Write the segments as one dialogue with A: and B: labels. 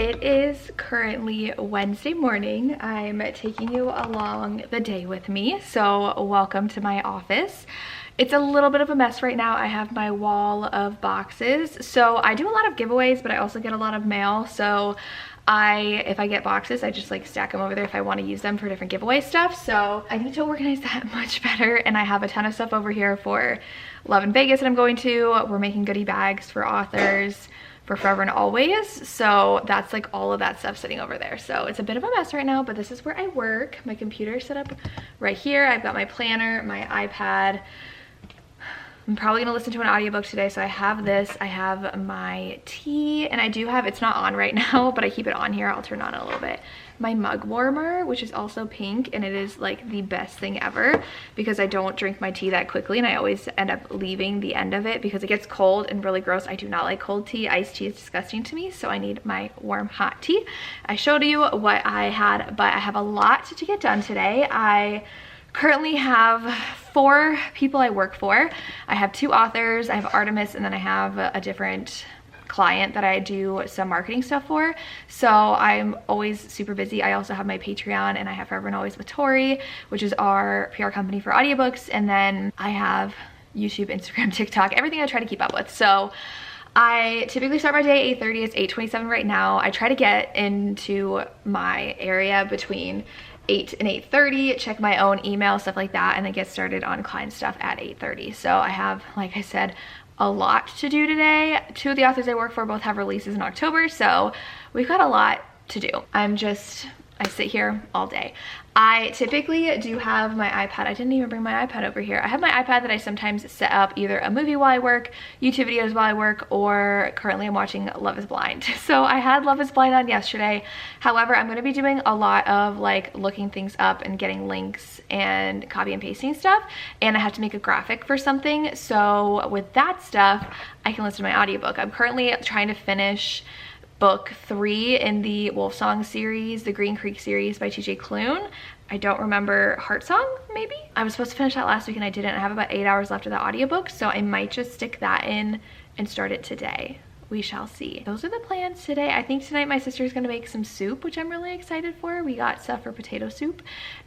A: It is currently Wednesday morning. I'm taking you along the day with me, so welcome to my office. It's a little bit of a mess right now. I have my wall of boxes. So I do a lot of giveaways, but I also get a lot of mail. So if I get boxes, I just like stack them over there if I want to use them for different giveaway stuff. So I need to organize that much better. And I have a ton of stuff over here for Love in Vegas that I'm going to. We're making goodie bags for authors for Forever and Always. So that's like all of that stuff sitting over there. So it's a bit of a mess right now, but this is where I work. My computer is set up right here. I've got my planner, my iPad. I'm probably gonna listen to an audiobook today, so I have this. I have my tea, and I do have, it's not on right now, but I keep it on here. I'll turn it on in a little bit. My mug warmer, which is also pink, and it is like the best thing ever because I don't drink my tea that quickly, and I always end up leaving the end of it because it gets cold and really gross. I do not like cold tea. Iced tea is disgusting to me, so I need my warm hot tea. I showed you what I had, but I have a lot to get done today. I currently have 4 people I work for. I have 2 authors, I have Artemis, and then I have a different client that I do some marketing stuff for. So I'm always super busy. I also have my Patreon, and I have Forever and Always with Tori, which is our PR company for audiobooks. And then I have YouTube, Instagram, TikTok, everything I try to keep up with. So I typically start my day at 8:30. It's 8:27 right now. I try to get into my area between 8 and 8:30, check my own email, stuff like that, and then get started on client stuff at 8:30. So I have, like I said, a lot to do today. 2 of the authors I work for both have releases in October, so we've got a lot to do. I sit here all day. I typically do have my iPad. I didn't even bring my iPad over here. I have my iPad that I sometimes set up either a movie while I work, YouTube videos while I work, or currently I'm watching Love is Blind. So I had Love is Blind on yesterday. However, I'm gonna be doing a lot of like looking things up and getting links and copy and pasting stuff. And I have to make a graphic for something. So with that stuff, I can listen to my audiobook. I'm currently trying to finish book 3 in the Wolfsong series, the Green Creek series by TJ Klune. I don't remember Heart Song, maybe? I was supposed to finish that last week and I didn't. I have about 8 hours left of the audiobook, so I might just stick that in and start it today. We shall see. Those are the plans today. I think tonight my sister is gonna make some soup, which I'm really excited for. We got stuff for potato soup,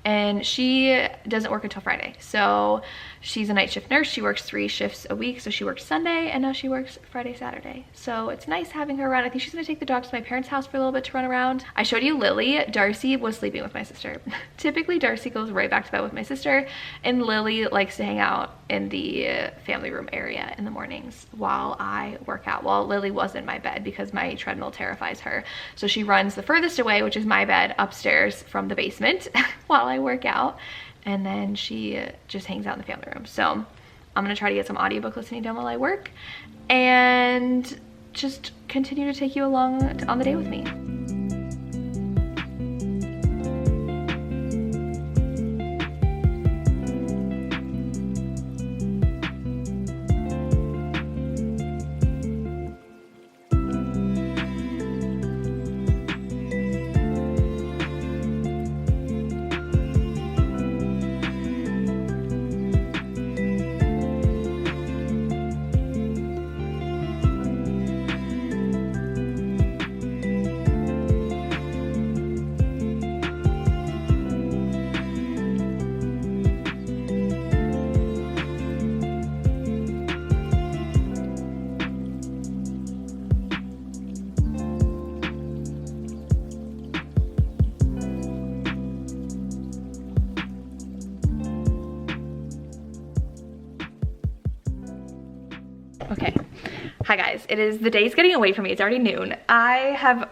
A: and she doesn't work until Friday. So she's a night shift nurse. She works 3 shifts a week. So she works Sunday, and now she works Friday, Saturday. So it's nice having her around. I think she's gonna take the dogs to my parents' house for a little bit to run around. I showed you Lily. Darcy was sleeping with my sister. Typically, Darcy goes right back to bed with my sister, and Lily likes to hang out in the family room area in the mornings while I work out. Well, Lily was in my bed because my treadmill terrifies her. So she runs the furthest away, which is my bed, upstairs from the basement while I work out. And then she just hangs out in the family room. So I'm gonna try to get some audiobook listening done while I work and just continue to take you along on the day with me. Okay, hi guys, the day's getting away from me. It's already noon. I have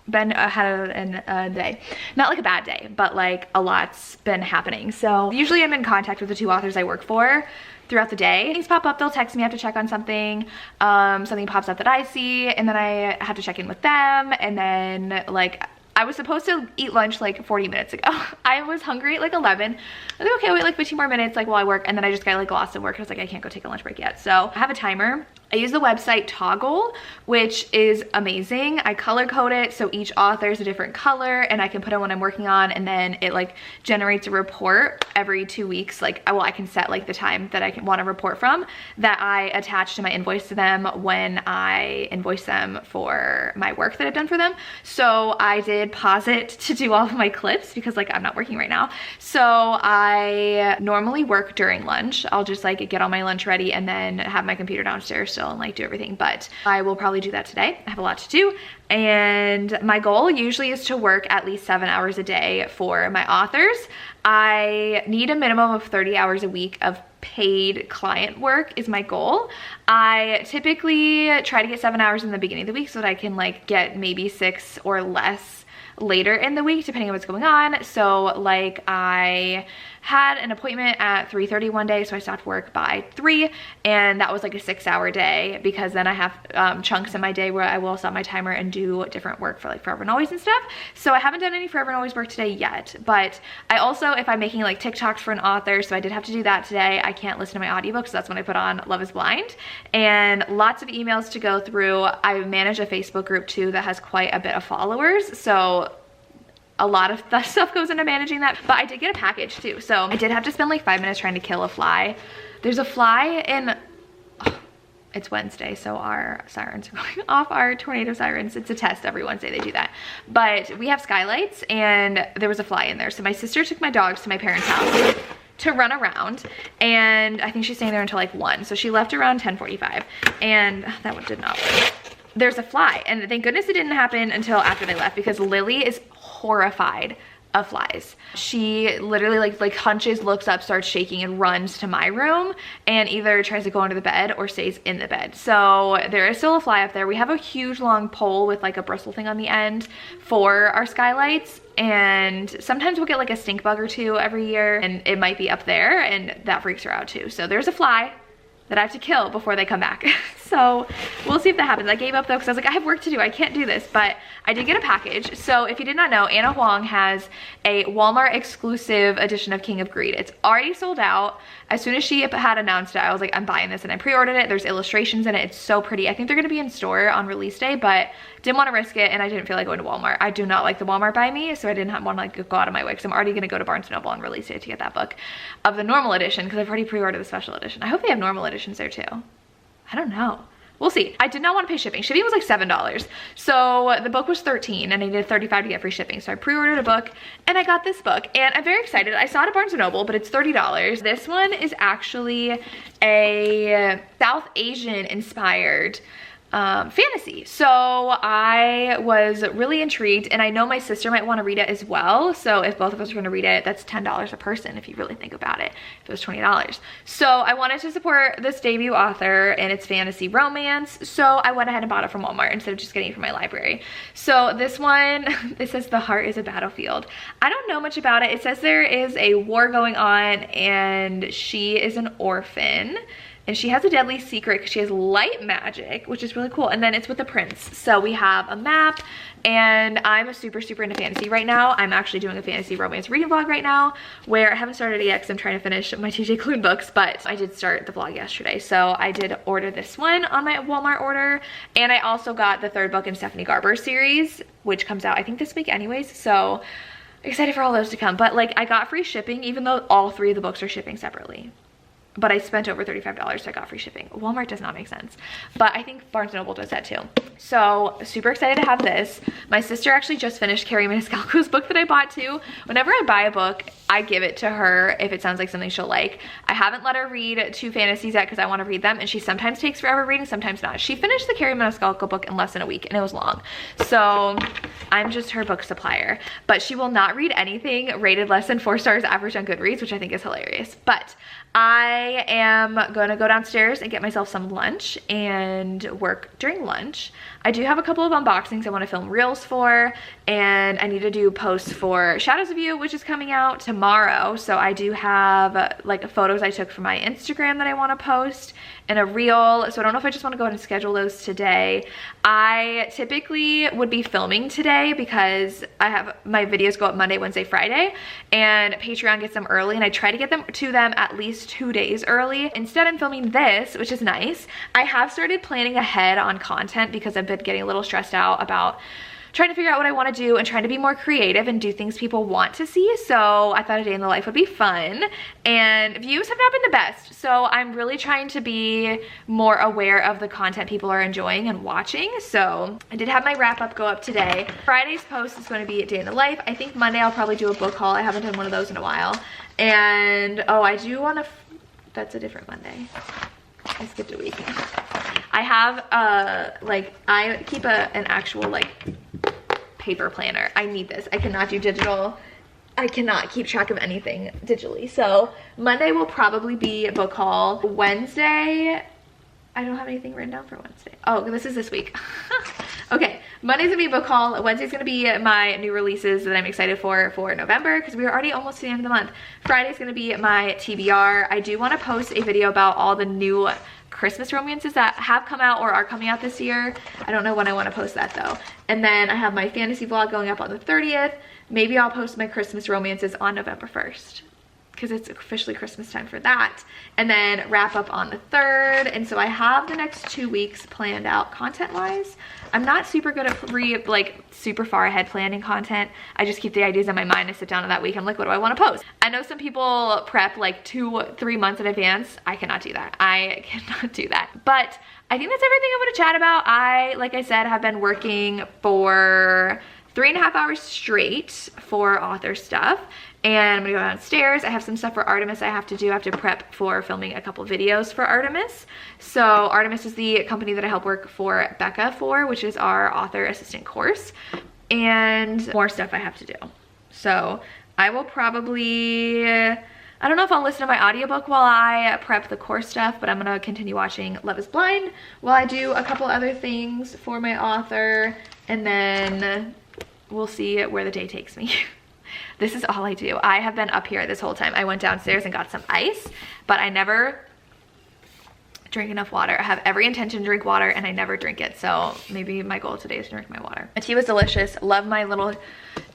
A: been had a day, not like a bad day, but like a lot's been happening. So usually I'm in contact with the 2 authors I work for throughout the day. Things pop up, they'll text me, I have to check on something. Something pops up that I see, and then I have to check in with them. And then like, I was supposed to eat lunch like 40 minutes ago. I was hungry at like 11. I was like, okay, wait like 15 more minutes like while I work. And then I just got like lost at work. I was like, I can't go take a lunch break yet. So I have a timer. I use the website Toggle, which is amazing. I color code it so each author is a different color, and I can put in what I'm working on, and then it like generates a report every 2 weeks. Like, well, I can set like the time that I want to report from that I attach to my invoice to them when I invoice them for my work that I've done for them. So I did pause it to do all of my clips because like I'm not working right now. So I normally work during lunch. I'll just like get all my lunch ready and then have my computer downstairs still and like do everything, but I will probably do that today. I have a lot to do, and my goal usually is to work at least 7 hours a day for my authors. I need a minimum of 30 hours a week of paid client work is my goal. I typically try to get 7 hours in the beginning of the week so that I can like get maybe 6 or less later in the week depending on what's going on. So like I had an appointment at 3:30 one day, so I stopped work by 3, and that was like a 6-hour day because then I have chunks in my day where I will set my timer and do different work for like Forever and Always and stuff. So I haven't done any Forever and Always work today yet, but I also, if I'm making like TikToks for an author, so I did have to do that today. I can't listen to my audiobooks, so that's when I put on Love is Blind, and lots of emails to go through. I manage a Facebook group too that has quite a bit of followers, so a lot of that stuff goes into managing that. But I did get a package too, so I did have to spend like 5 minutes trying to kill a fly. There's a fly in, oh, it's Wednesday, so our sirens are going off, our tornado sirens. It's a test, every Wednesday they do that. But we have skylights and there was a fly in there. So my sister took my dogs to my parents' house to run around, and I think she's staying there until like 1. So she left around 10:45, and that one did not work. There's a fly, and thank goodness it didn't happen until after they left because Lily is horrified of flies. She literally like hunches, looks up, starts shaking, and runs to my room and either tries to go under the bed or stays in the bed. So there is still a fly up there. We have a huge long pole with like a bristle thing on the end for our skylights, and sometimes we'll get like a stink bug or two every year, and it might be up there, and that freaks her out too. So there's a fly that I have to kill before they come back. So we'll see if that happens. I gave up though because I was like, I have work to do, I can't do this, but I did get a package. So if you did not know, Anna Huang has a Walmart exclusive edition of King of Greed. It's already sold out. As soon as she had announced it, I was like, I'm buying this, and I pre-ordered it. There's illustrations in it. It's so pretty. I think they're gonna be in store on release day, but didn't want to risk it, and I didn't feel like going to Walmart. I do not like the Walmart by me, so I didn't want to like go out of my way because I'm already gonna go to Barnes & Noble on release day to get that book of the normal edition because I've already pre-ordered the special edition. I hope they have normal editions there too. I don't know. We'll see. I did not want to pay shipping. Shipping was like $7. So the book was $13 and I needed $35 to get free shipping. So I pre-ordered a book and I got this book, and I'm very excited. I saw it at Barnes & Noble, but it's $30. This one is actually a South Asian inspired fantasy. So I was really intrigued, and I know my sister might want to read it as well. So if both of us are going to read it, that's $10 a person if you really think about it, if it was $20. So I wanted to support this debut author and its fantasy romance. So I went ahead and bought it from Walmart instead of just getting it from my library. So this one, it says the heart is a battlefield. I don't know much about it. It says there is a war going on and she is an orphan. And she has a deadly secret because she has light magic, which is really cool. And then it's with the prince. So we have a map, and I'm super into fantasy right now. I'm actually doing a fantasy romance reading vlog right now where I haven't started it yet because I'm trying to finish my TJ Klune books, but I did start the vlog yesterday. So I did order this one on my Walmart order. And I also got the 3rd book in Stephanie Garber's series, which comes out I think this week anyways. So excited for all those to come. But like I got free shipping even though all 3 of the books are shipping separately. But I spent over $35, so I got free shipping. Walmart does not make sense, but I think Barnes & Noble does that too. So super excited to have this. My sister actually just finished Carrie Maniscalco's book that I bought too. Whenever I buy a book, I give it to her if it sounds like something she'll like. I haven't let her read 2 fantasies yet because I want to read them, and she sometimes takes forever reading, sometimes not. She finished the Carrie Maniscalco book in less than a week, and it was long. So I'm just her book supplier, but she will not read anything rated less than 4 stars average on Goodreads, which I think is hilarious. But I am gonna go downstairs and get myself some lunch and work during lunch. I do have a couple of unboxings I want to film reels for, and I need to do posts for Shadows of You, which is coming out tomorrow. So I do have like photos I took from my Instagram that I want to post and a reel. So I don't know if I just want to go ahead and schedule those today. I typically would be filming today because I have my videos go up Monday, Wednesday, Friday, and Patreon gets them early, and I try to get them to them at least 2 days early. Instead, I'm filming this, which is nice. I have started planning ahead on content because I've been getting a little stressed out about trying to figure out what I want to do and trying to be more creative and do things people want to see. So I thought a day in the life would be fun, and views have not been the best. So I'm really trying to be more aware of the content people are enjoying and watching. So I did have my wrap up go up today. Friday's post is going to be a day in the life. I think Monday I'll probably do a book haul. I haven't done one of those in a while. And oh, I do want to, that's a different Monday. I skipped a week. I have like, I keep an actual like paper planner. I need this. I cannot do digital. I cannot keep track of anything digitally. So Monday will probably be a book haul. Wednesday, I don't have anything written down for Wednesday. Oh, this is this week. Okay, Monday's gonna be a book haul. Wednesday's gonna be my new releases that I'm excited for November, because we are already almost to the end of the month. Friday's gonna be my TBR. I do want to post a video about all the new Christmas romances that have come out or are coming out this year. I don't know when I want to post that though. And then I have my fantasy vlog going up on the 30th. Maybe I'll post my Christmas romances on November 1st. because it's officially Christmas time for that, and then wrap up on the 3rd. And so I have the next 2 weeks planned out content wise. I'm not super good at super far ahead planning content. I just keep the ideas in my mind. I sit down on that week, I'm like, what do I want to post? I know some people prep like 2-3 months in advance. I cannot do that. I cannot do that. But I think that's everything I want to chat about. Like I said, have been working for 3.5 hours straight for author stuff, and I'm gonna go downstairs. I have some stuff for Artemis I have to do. I have to prep for filming a couple videos for Artemis. So Artemis is the company that I help work for Becca for, which is our author assistant course, and more stuff I have to do. So I will probably, I don't know if I'll listen to my audiobook while I prep the course stuff, but I'm gonna continue watching Love is Blind while I do a couple other things for my author, and then we'll see where the day takes me. This is all I do. I have been up here this whole time. I went downstairs and got some ice, but I never drink enough water. I have every intention to drink water and I never drink it. So maybe my goal today is to drink my water. My tea was delicious. Love my little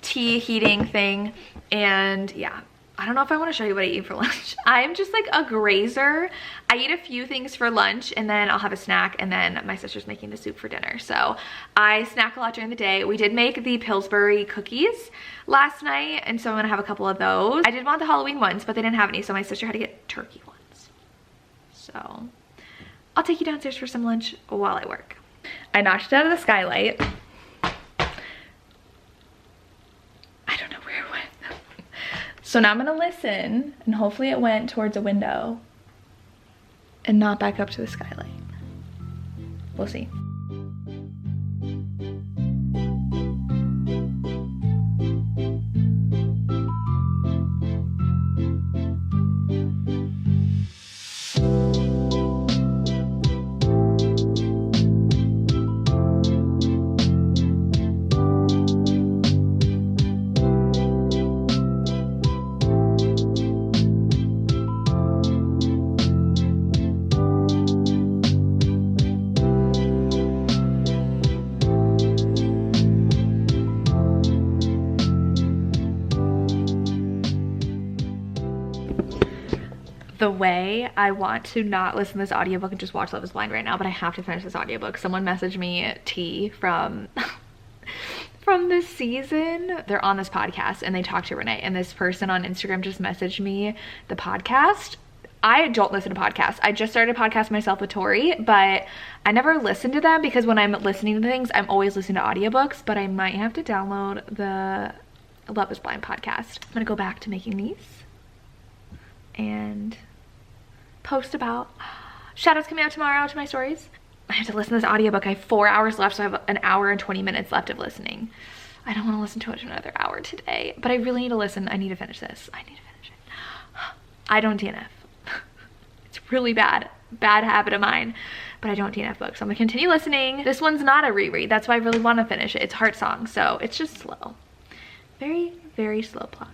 A: tea heating thing. And yeah, I don't know if I want to show you what I eat for lunch. I'm just like a grazer. I eat a few things for lunch and then I'll have a snack, and then my sister's making the soup for dinner. So I snack a lot during the day. We did make the Pillsbury cookies last night, and so I'm gonna have a couple of those. I did want the Halloween ones, but they didn't have any, so my sister had to get turkey ones. So I'll take you downstairs for some lunch while I work. I knocked it out of the skylight. So now I'm gonna listen, and hopefully it went towards a window and not back up to the skylight. We'll see. The way I want to not listen to this audiobook and just watch Love is Blind right now, but I have to finish this audiobook. Someone messaged me, T from this season. They're on this podcast and they talk to Renee, and this person on Instagram just messaged me the podcast. I don't listen to podcasts. I just started a podcast myself with Tori, but I never listen to them because when I'm listening to things, I'm always listening to audiobooks, but I might have to download the Love is Blind podcast. I'm gonna go back to making these and post about Shadows coming out tomorrow to my stories. I have to listen to this audiobook. I have 4 hours left, so I have 1 hour and 20 minutes left of listening. I don't want to listen to it for another hour today, but I really need to listen. I need to finish this. I need to finish it. I don't DNF. It's really bad habit of mine. but I don't DNF books. So I'm gonna continue listening. This one's not a reread. That's why I really want to finish it. It's Heart Song, so it's just slow. Very, very slow plot.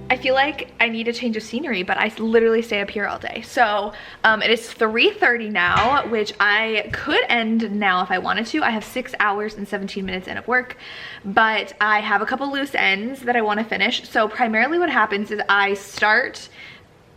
A: I feel like I need a change of scenery, but I literally stay up here all day. So it is 3:30 now, which I could end now if I wanted to. I have 6 hours and 17 minutes in of work, but I have a couple loose ends that I want to finish. So primarily what happens is I start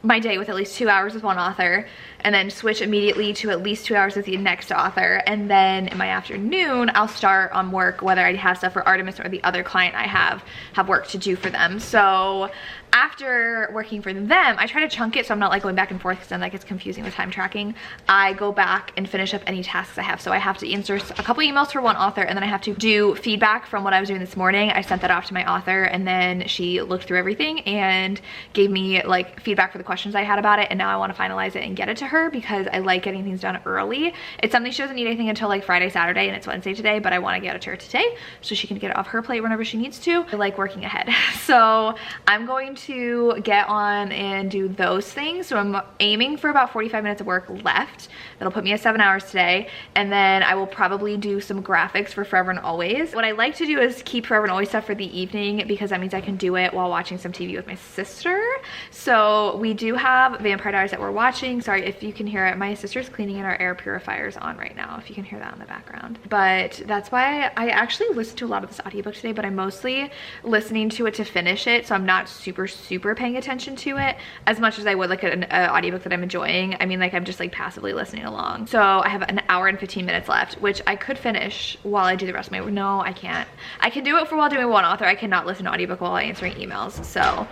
A: my day with at least 2 hours with one author, and then switch immediately to at least 2 hours with the next author, and then in my afternoon I'll start on work, whether I have stuff for Artemis or the other client I have work to do for them. So after working for them, I try to chunk it so I'm not like going back and forth, because then that gets confusing with time tracking. I go back and finish up any tasks I have. So I have to answer a couple emails for one author, and then I have to do feedback from what I was doing this morning. I sent that off to my author, and then she looked through everything and gave me like feedback for the questions I had about it, and now I want to finalize it and get it to her because I like getting things done early. It's something she doesn't need anything until like Friday, Saturday, and it's Wednesday today, but I want to get it to her today so she can get it off her plate whenever she needs to. I like working ahead. So I'm going to get on and do those things. So I'm aiming for about 45 minutes of work left. That'll put me at 7 hours today, and then I will probably do some graphics for Forever and Always. What I like to do is keep Forever and Always stuff for the evening, because that means I can do it while watching some TV with my sister. So we do have Vampire Diaries that we're watching. Sorry if you can hear it. My sister's cleaning and our air purifier is on right now, if you can hear that in the background. But that's why I actually listened to a lot of this audiobook today, but I'm mostly listening to it to finish it, so I'm not super paying attention to it as much as I would like an audiobook that I'm enjoying. I mean, like, I'm just like passively listening along. So I have an hour and 15 minutes left, which I could finish while I do the rest of my work. No, I can't. I can do it for while doing one author. I cannot listen to audiobook while answering emails. So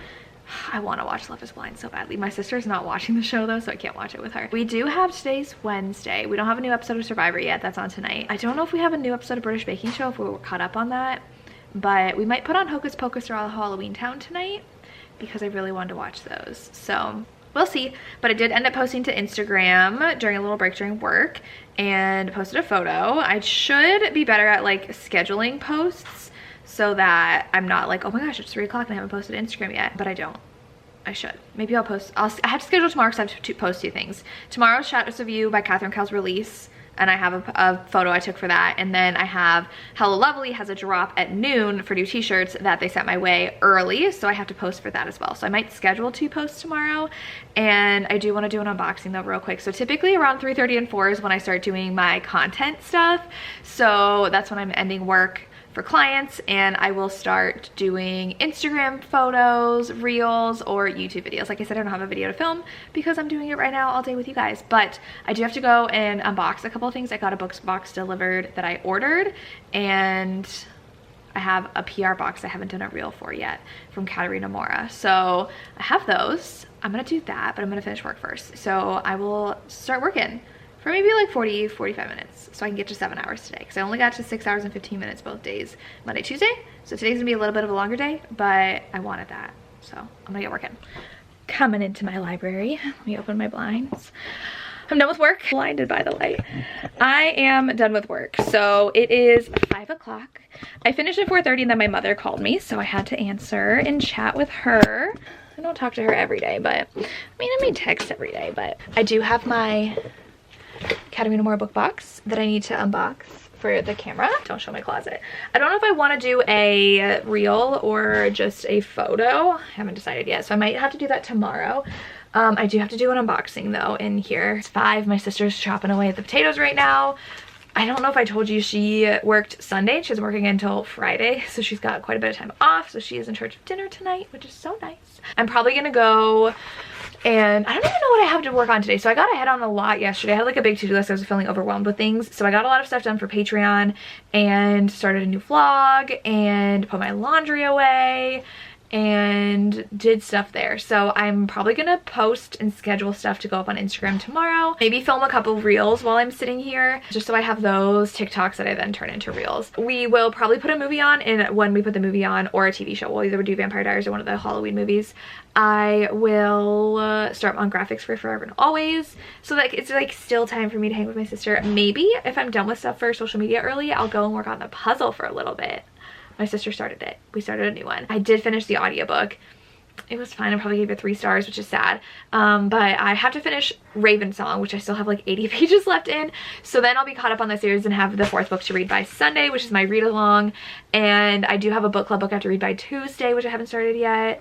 A: I want to watch Love is Blind so badly. My sister's not watching the show though, so I can't watch it with her. We do have, today's Wednesday. We don't have a new episode of Survivor yet. That's on tonight. I don't know if we have a new episode of British Baking Show, if we were caught up on that, but we might put on Hocus Pocus or Halloween Town tonight, because I really wanted to watch those. So we'll see. But I did end up posting to Instagram during a little break during work and posted a photo. I should be better at like scheduling posts so that I'm not like, oh my gosh, it's 3 o'clock and I haven't posted to Instagram yet, but I don't. I should. Maybe I'll post. I have to schedule tomorrow because I have to post 2 things. Tomorrow's Shadows of You by Catherine Cowell's release, and I have a photo I took for that. And then I have Hello Lovely has a drop at noon for new t-shirts that they sent my way early, so I have to post for that as well. So I might schedule 2 posts tomorrow, and I do want to do an unboxing though real quick. So typically around 3:30 and 4 is when I start doing my content stuff. So that's when I'm ending work for clients, and I will start doing Instagram photos, reels, or YouTube videos. Like I said, I don't have a video to film because I'm doing it right now all day with you guys, but I do have to go and unbox a couple of things. I got a box delivered that I ordered, and I have a PR box I haven't done a reel for yet from Katerina Mora. So I have those. I'm gonna do that, but I'm gonna finish work first. So I will start working for maybe like 45 minutes so I can get to 7 hours today, because I only got to 6 hours and 15 minutes both days, Monday, Tuesday. So today's gonna be a little bit of a longer day, but I wanted that, so I'm gonna get working. Coming into my library, let me open my blinds. I'm done with work. Blinded by the light. I am done with work. So it is 5 o'clock. I finished at 4:30 and then my mother called me, so I had to answer and chat with her. I don't talk to her every day, but I may text every day, but I do have my Katerina Mora book box that I need to unbox for the camera. Don't show my closet. I don't know if I want to do a reel or just a photo. I haven't decided yet, so I might have to do that tomorrow. I do have to do an unboxing though in here. It's 5. My sister's chopping away at the potatoes right now. I don't know if I told you she worked Sunday. She's working until Friday, so she's got quite a bit of time off. So she is in charge of dinner tonight, which is so nice. I'm probably gonna go And I don't even know what I have to work on today. So I got ahead on a lot yesterday. I had like a big to-do list. I was feeling overwhelmed with things. So I got a lot of stuff done for Patreon and started a new vlog and put my laundry away and did stuff there. So I'm probably gonna post and schedule stuff to go up on Instagram tomorrow. Maybe film a couple reels while I'm sitting here, just so I have those TikToks that I then turn into reels. We will probably put a movie on, and when we put the movie on, or a TV show, we'll either do Vampire Diaries or one of the Halloween movies. I will start on graphics for Forever and Always, so like it's like still time for me to hang with my sister. Maybe if I'm done with stuff for social media early, I'll go and work on the puzzle for a little bit. My sister started it. We started a new one. I did finish the audiobook. It was fine. I probably gave it 3 stars, which is sad. But I have to finish Raven Song, which I still have like 80 pages left in. So then I'll be caught up on the series and have the 4th book to read by Sunday, which is my read along. And I do have a book club book I have to read by Tuesday, which I haven't started yet.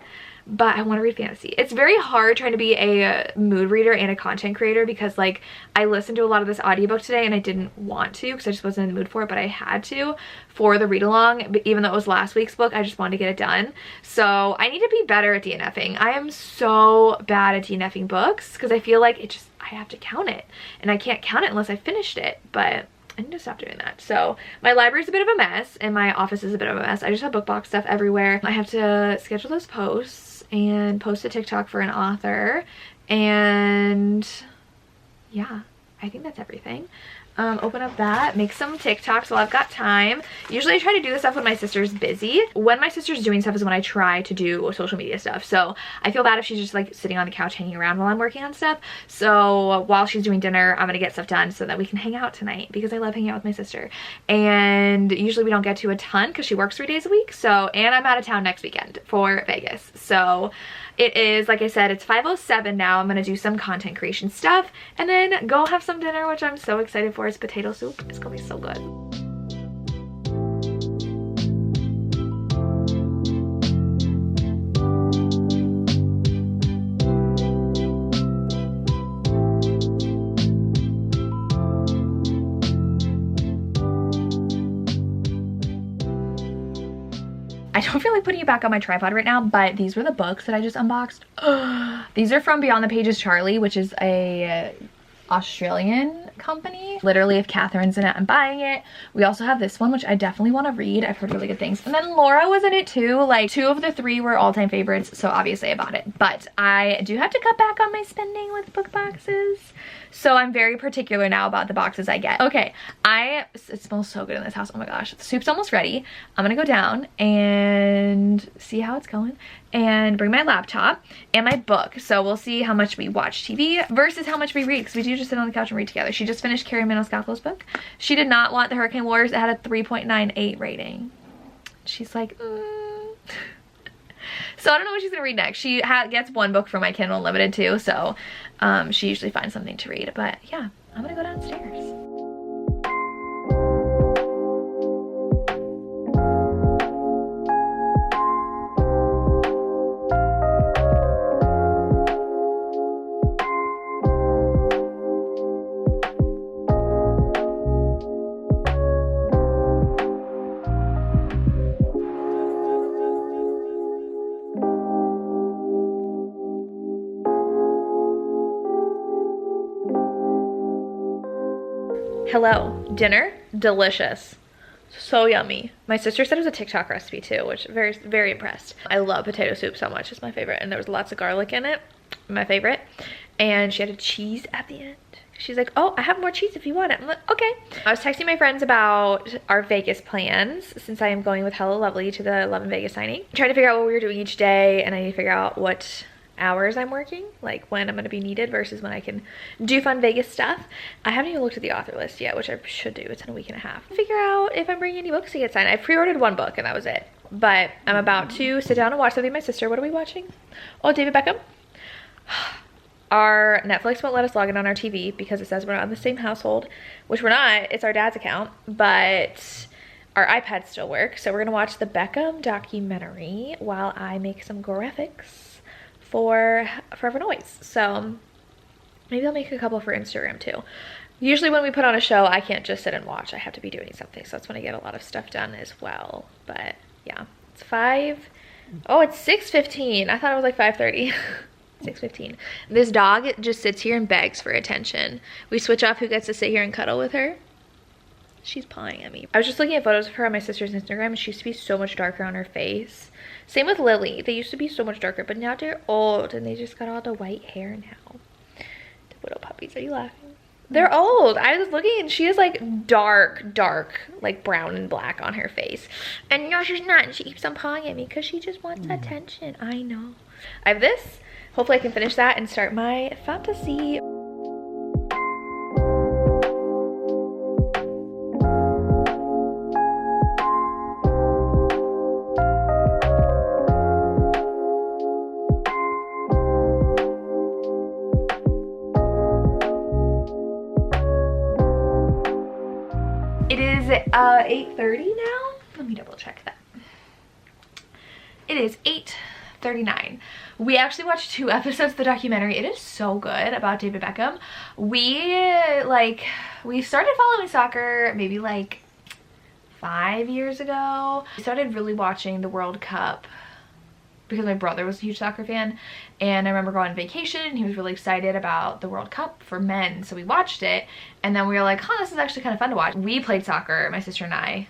A: But I want to read fantasy. It's very hard trying to be a mood reader and a content creator, because like I listened to a lot of this audiobook today and I didn't want to because I just wasn't in the mood for it, but I had to for the read along. But even though it was last week's book, I just wanted to get it done. So I need to be better at DNFing. I am so bad at DNFing books because I feel like I have to count it, and I can't count it unless I finished it. But I need to stop doing that. So my library is a bit of a mess and my office is a bit of a mess. I just have book box stuff everywhere. I have to schedule those posts and post a TikTok for an author, and yeah, I think that's everything. Open up that, make some TikToks while I've got time. Usually I try to do this stuff when my sister's busy. When my sister's doing stuff is when I try to do social media stuff. So I feel bad if she's just like sitting on the couch hanging around while I'm working on stuff. So while she's doing dinner, I'm gonna get stuff done so that we can hang out tonight, because I love hanging out with my sister. And usually we don't get to a ton because she works 3 days a week. So, and I'm out of town next weekend for Vegas. So it is, like I said, it's 5:07 now. I'm gonna do some content creation stuff and then go have some dinner, which I'm so excited for. It's potato soup. It's gonna be so good. I don't feel like putting it back on my tripod right now, but these were the books that I just unboxed. These are from Beyond the Pages Charlie, which is a Australian company. Literally, if Catherine's in it, I'm buying it. We also have this one, which I definitely want to read. I've heard really good things. And then Laura was in it too. Like 2 of the 3 were all-time favorites, so obviously I bought it. But I do have to cut back on my spending with book boxes. So I'm very particular now about the boxes I get. Okay, it smells so good in this house. Oh my gosh, the soup's almost ready. I'm gonna go down and see how it's going and bring my laptop and my book. So we'll see how much we watch TV versus how much we read, because we do just sit on the couch and read together. She just finished Carrie Maniscalco's book. She did not want the Hurricane Wars. It had a 3.98 rating. She's like, So I don't know what she's gonna read next. She gets 1 book from my Kindle Unlimited too, so she usually finds something to read. But yeah, I'm gonna go downstairs. Hello, dinner, delicious, so yummy. My sister said it was a TikTok recipe too, which very, very impressed. I love potato soup so much, it's my favorite, and there was lots of garlic in it, my favorite. And she had a cheese at the end. She's like, oh, I have more cheese if you want it. I'm like, okay. I was texting my friends about our Vegas plans, since I am going with Hello Lovely to the Love in Vegas signing. Trying to figure out what we were doing each day, and I need to figure out what hours I'm working, like when I'm going to be needed versus when I can do fun Vegas stuff. I haven't even looked at the author list yet, which I should do. It's in a week and a half. Figure out if I'm bringing any books to get signed. I pre-ordered 1 book and that was it. But I'm about to sit down and watch something with my sister. What are we watching? Oh, David Beckham. Our Netflix won't let us log in on our TV because it says we're not in the same household, which we're not. It's our dad's account, but our iPads still work. So we're gonna watch the Beckham documentary while I make some graphics for Forever Noise. So maybe I'll make a couple for Instagram too. Usually when we put on a show, I can't just sit and watch. I have to be doing something. So that's when I get a lot of stuff done as well. But yeah, it's 6:15. I thought it was like 5:30. 6:15. This dog just sits here and begs for attention. We switch off who gets to sit here and cuddle with her. She's pawing at me. I was just looking at photos of her on my sister's Instagram, and she used to be so much darker on her face. Same with Lily. They used to be so much darker, but now they're old and they just got all the white hair now. The widow puppies. Are you laughing? They're old. I was looking and she is like dark, like brown and black on her face. And no, she's not. And she keeps on pawing at me because she just wants attention. I know. I have this. Hopefully I can finish that and start my fantasy. It is 8:30 now. Let me double check that. It is 8:39. We actually watched 2 episodes of the documentary. It is so good about David Beckham. We started following soccer maybe like 5 years ago. We started really watching the World Cup because my brother was a huge soccer fan, and I remember going on vacation and he was really excited about the World Cup for men, so we watched it, and then we were like, this is actually kind of fun to watch. We played soccer, my sister and I,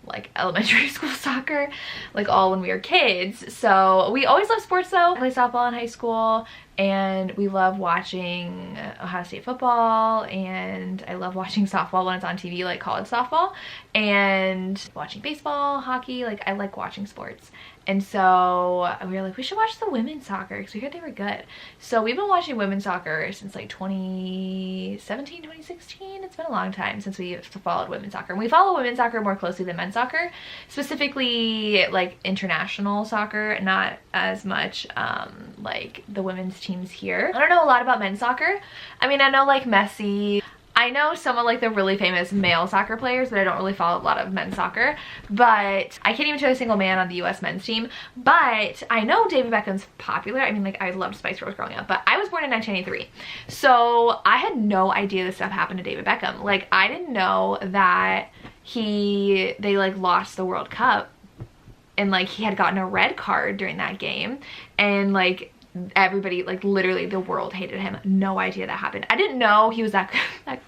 A: like elementary school soccer, like all when we were kids. So we always loved sports though. I played softball in high school, and we love watching Ohio State football, and I love watching softball when it's on TV, like college softball, and watching baseball, hockey. Like I like watching sports. And so we were like, we should watch the women's soccer because we heard they were good. So we've been watching women's soccer since like 2017, 2016. It's been a long time since we followed women's soccer. And we follow women's soccer more closely than men's soccer, specifically like international soccer, not as much like the women's teams here. I don't know a lot about men's soccer. I mean, I know like Messi. I know some of like the really famous male soccer players, but I don't really follow a lot of men's soccer. But I can't even tell you a single man on the US men's team. But I know David Beckham's popular. I mean, like I loved Spice Girls growing up, but I was born in 1983. So I had no idea this stuff happened to David Beckham. Like I didn't know that they like lost the World Cup, and like he had gotten a red card during that game, and like everybody, like literally the world hated him. No idea that happened. I didn't know he was that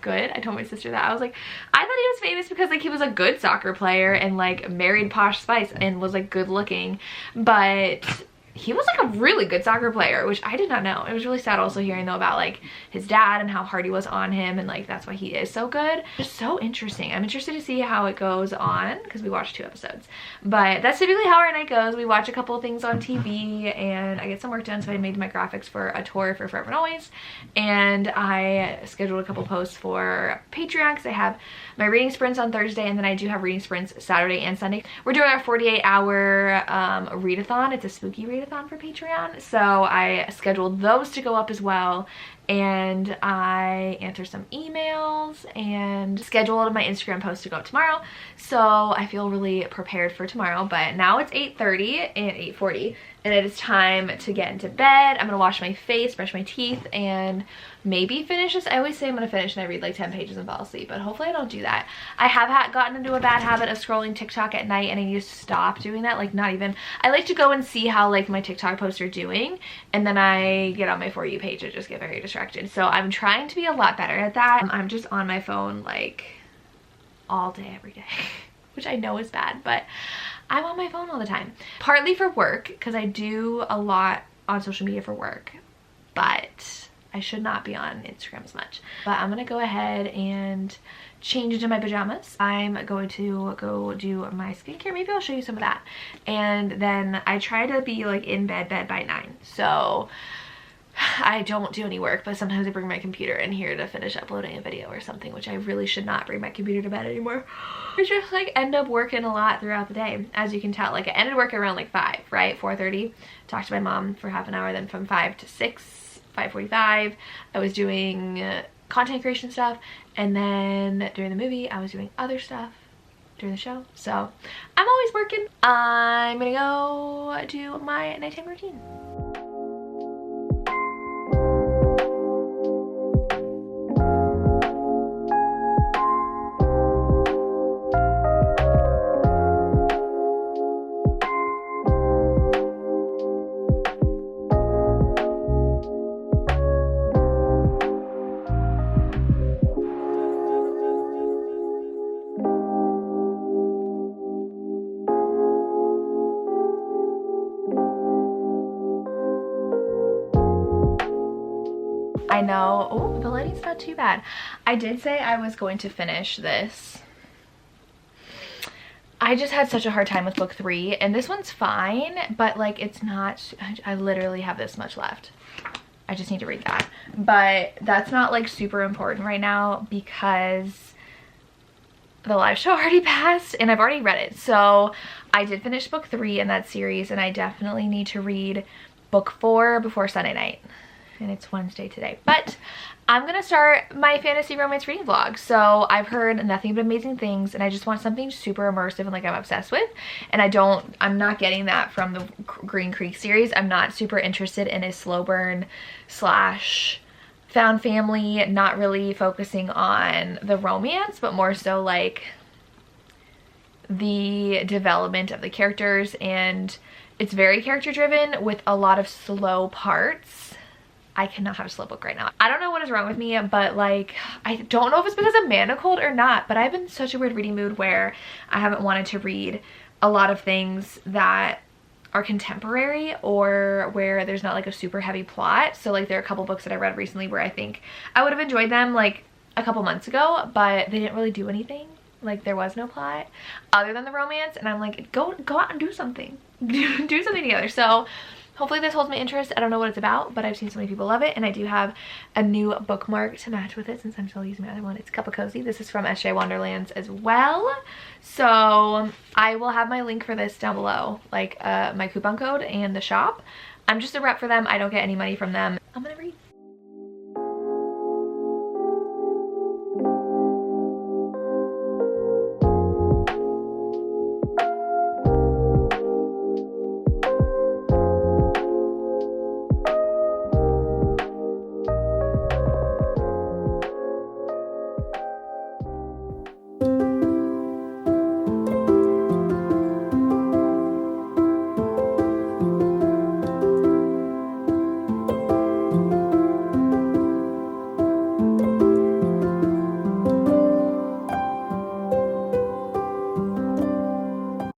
A: good. I told my sister that. I was like, I thought he was famous because like he was a good soccer player and like married Posh Spice and was like good looking, but he was like a really good soccer player, which I did not know. It was really sad also hearing though about like his dad and how hard he was on him, and like that's why he is so good. Just so interesting. I'm interested to see how it goes on because we watched 2 episodes. But that's typically how our night goes. We watch a couple of things on TV and I get some work done. So I made my graphics for a tour for Forever and Always, and I scheduled a couple posts for Patreon because I have my reading sprints on Thursday, and then I do have reading sprints Saturday and Sunday. We're doing our 48-hour readathon. It's a spooky readathon for Patreon, so I scheduled those to go up as well, and I answer some emails and scheduled my Instagram post to go up tomorrow, so I feel really prepared for tomorrow. But now it's 8:30 and 8:40 and it is time to get into bed. I'm gonna wash my face, brush my teeth, and maybe finish this. I always say I'm gonna finish and I read like 10 pages and fall asleep, but hopefully I don't do that. I have gotten into a bad habit of scrolling TikTok at night, and I need to stop doing that. Like not even, I like to go and see how like my TikTok posts are doing, and then I get on my For You page and just get very distracted. So I'm trying to be a lot better at that. I'm just on my phone like all day, every day, which I know is bad, but I'm on my phone all the time. Partly for work, because I do a lot on social media for work, but I should not be on Instagram as much. But I'm gonna go ahead and change into my pajamas. I'm going to go do my skincare. Maybe I'll show you some of that. And then I try to be like in bed by 9. So I don't do any work, but sometimes I bring my computer in here to finish uploading a video or something, which I really should not bring my computer to bed anymore. I just like end up working a lot throughout the day. As you can tell, like I ended work around like 5, right? 4:30. Talked to my mom for half an hour, then from 5 to 6, 5:45, I was doing content creation stuff, and then during the movie, I was doing other stuff during the show. So I'm always working. I'm gonna go do my nighttime routine. I know, oh, the lighting's not too bad. I did say I was going to finish this. I just had such a hard time with book 3, and this one's fine, but like it's not, I literally have this much left. I just need to read that. But that's not like super important right now because the live show already passed and I've already read it. So I did finish book 3 in that series, and I definitely need to read book 4 before Sunday night. And it's Wednesday today. But I'm gonna start my fantasy romance reading vlog. So I've heard nothing but amazing things, and I just want something super immersive and like I'm obsessed with. And I'm not getting that from the Green Creek series. I'm not super interested in a slow burn slash found family, not really focusing on the romance, but more so like the development of the characters. And it's very character driven with a lot of slow parts. I cannot have a slow book right now. I don't know what is wrong with me, but like, I don't know if it's because I'm manacled or not, but I've been in such a weird reading mood where I haven't wanted to read a lot of things that are contemporary or where there's not like a super heavy plot. So like there are a couple books that I read recently where I think I would have enjoyed them like a couple months ago, but they didn't really do anything. Like there was no plot other than the romance, and I'm like, go out and do something. Do something together. So hopefully this holds my interest. I don't know what it's about, but I've seen so many people love it, and I do have a new bookmark to match with it since I'm still using my other one. It's Cup of Cozy. This is from SJ Wonderlands as well. So I will have my link for this down below, like my coupon code and the shop. I'm just a rep for them. I don't get any money from them. I'm gonna read.